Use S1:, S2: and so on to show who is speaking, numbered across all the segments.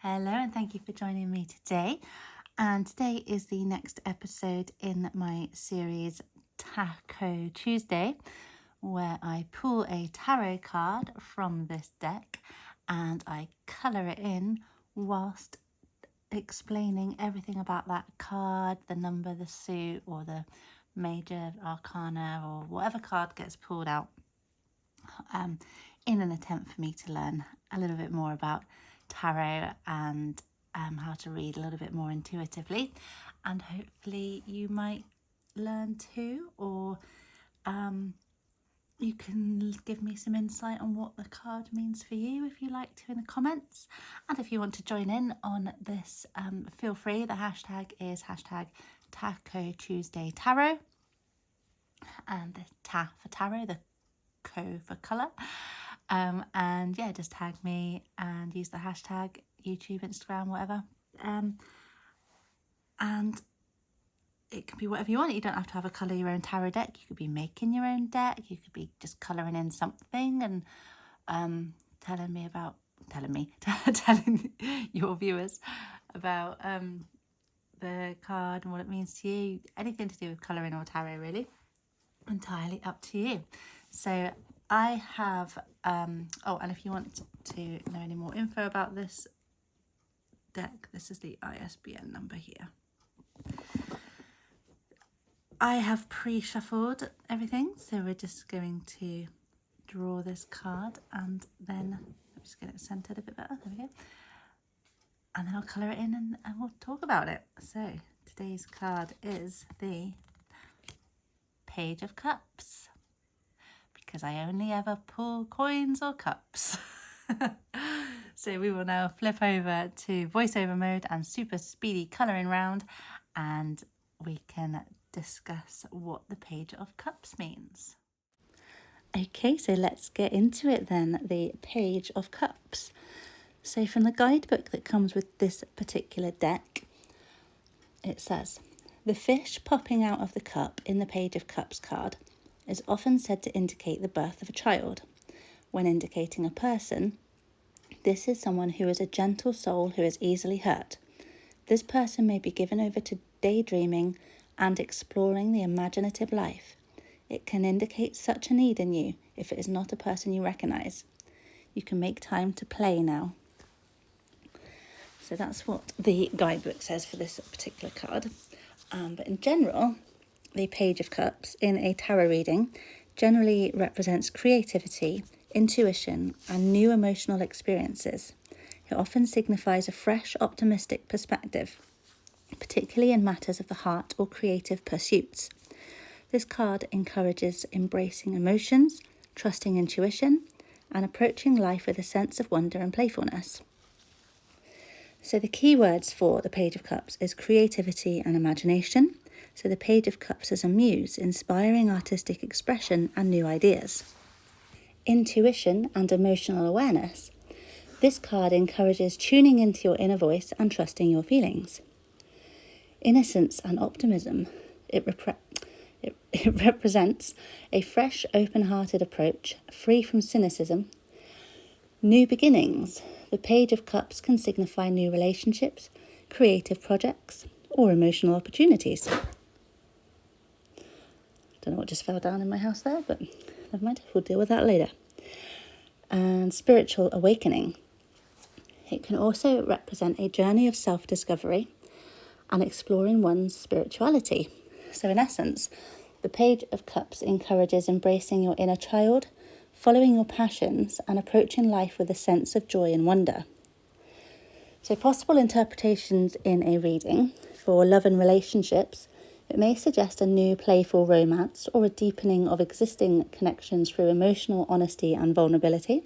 S1: Hello and thank you for joining me today. And today is the next episode in my series Taco Tuesday, where I pull a tarot card from this deck and I colour it in whilst explaining everything about that card, the number, the suit, or the major arcana, or whatever card gets pulled out, in an attempt for me to learn a little bit more about tarot and how to read a little bit more intuitively. And hopefully you might learn too, or you can give me some insight on what the card means for you if you like to in the comments. And if you want to join in on this, feel free. The hashtag is hashtag Taco Tuesday Tarot, and the ta for tarot, the co for colour. And yeah, just tag me and use the hashtag YouTube, Instagram, whatever. And it can be whatever you want. You don't have to have a colour your own tarot deck. You could be making your own deck. You could be just colouring in something and telling your viewers about the card and what it means to you. Anything to do with colouring or tarot, really. Entirely up to you. So I have, and if you want to know any more info about this deck, this is the ISBN number here. I have pre-shuffled everything, so we're just going to draw this card and then I'll just get it centered a bit better. There we go. And then I'll colour it in and we'll talk about it. So today's card is the Page of Cups, because I only ever pull coins or cups. So we will now flip over to voiceover mode and super speedy colouring round, and we can discuss what the Page of Cups means. Okay, so let's get into it then. The Page of Cups. So from the guidebook that comes with this particular deck, it says, the fish popping out of the cup in the Page of Cups card is often said to indicate the birth of a child. When indicating a person, this is someone who is a gentle soul who is easily hurt. This person may be given over to daydreaming and exploring the imaginative life. It can indicate such a need in you if it is not a person you recognise. You can make time to play now. So that's what the guidebook says for this particular card. But in general, the Page of Cups in a tarot reading generally represents creativity, intuition, and new emotional experiences. It often signifies a fresh, optimistic perspective, particularly in matters of the heart or creative pursuits. This card encourages embracing emotions, trusting intuition, and approaching life with a sense of wonder and playfulness. So the key words for the Page of Cups is creativity and imagination. So the Page of Cups is a muse, inspiring artistic expression and new ideas. Intuition and emotional awareness. This card encourages tuning into your inner voice and trusting your feelings. Innocence and optimism. It represents a fresh, open-hearted approach, free from cynicism. New beginnings. The Page of Cups can signify new relationships, creative projects, or emotional opportunities. Don't know what just fell down in my house there, but never mind, we'll deal with that later. And spiritual awakening. It can also represent a journey of self-discovery and exploring one's spirituality. So in essence, the Page of Cups encourages embracing your inner child, following your passions, and approaching life with a sense of joy and wonder. So possible interpretations in a reading for love and relationships. It may suggest a new playful romance or a deepening of existing connections through emotional honesty and vulnerability.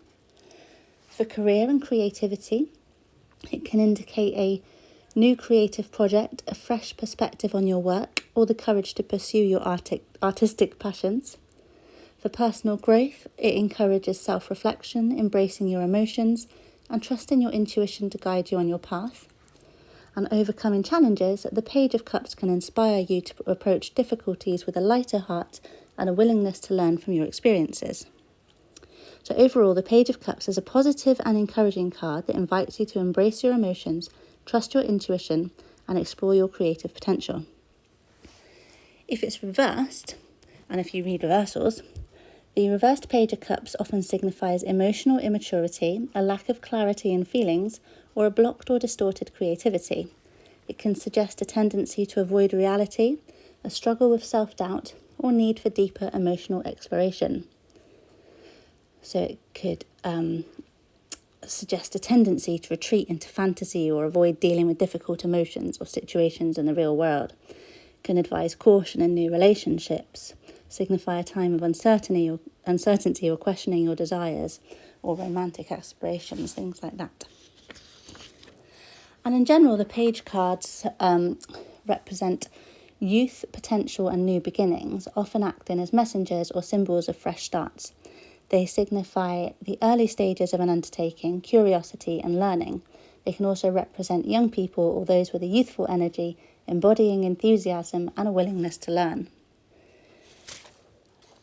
S1: For career and creativity, it can indicate a new creative project, a fresh perspective on your work, or the courage to pursue your artistic passions. For personal growth, it encourages self-reflection, embracing your emotions, and trusting your intuition to guide you on your path. And overcoming challenges, the Page of Cups can inspire you to approach difficulties with a lighter heart and a willingness to learn from your experiences. So overall, the Page of Cups is a positive and encouraging card that invites you to embrace your emotions, trust your intuition, and explore your creative potential. If it's reversed, and if you read reversals, the reversed Page of Cups often signifies emotional immaturity, a lack of clarity in feelings, or a blocked or distorted creativity. It can suggest a tendency to avoid reality, a struggle with self-doubt, or need for deeper emotional exploration. So it could suggest a tendency to retreat into fantasy or avoid dealing with difficult emotions or situations in the real world. It can advise caution in new relationships, signify a time of uncertainty or questioning your desires or romantic aspirations, things like that. And in general, the Page cards represent youth, potential and new beginnings, often acting as messengers or symbols of fresh starts. They signify the early stages of an undertaking, curiosity and learning. They can also represent young people or those with a youthful energy, embodying enthusiasm and a willingness to learn.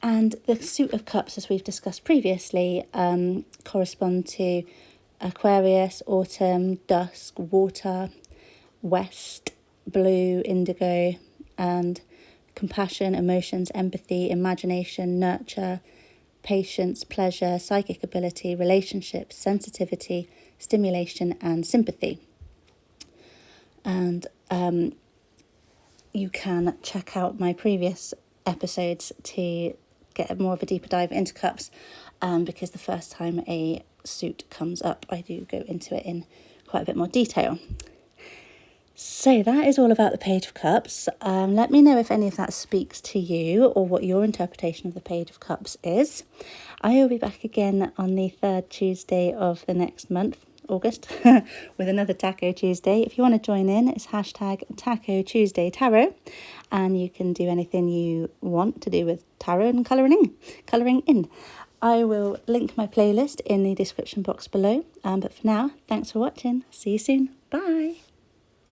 S1: And the Suit of Cups, as we've discussed previously, correspond to Aquarius, autumn, dusk, water, west, blue, indigo, and compassion, emotions, empathy, imagination, nurture, patience, pleasure, psychic ability, relationships, sensitivity, stimulation, and sympathy. And you can check out my previous episodes to get more of a deeper dive into cups, because the first time a suit comes up, I do go into it in quite a bit more detail. So that is all about the Page of Cups. Let me know if any of that speaks to you or what your interpretation of the Page of Cups is. I will be back again on the 3rd Tuesday of the next month, August, with another Taco Tuesday. If you want to join in, it's hashtag Taco Tuesday Tarot, and you can do anything you want to do with tarot and colouring in. I will link my playlist in the description box below. But for now, thanks for watching. See you soon. Bye.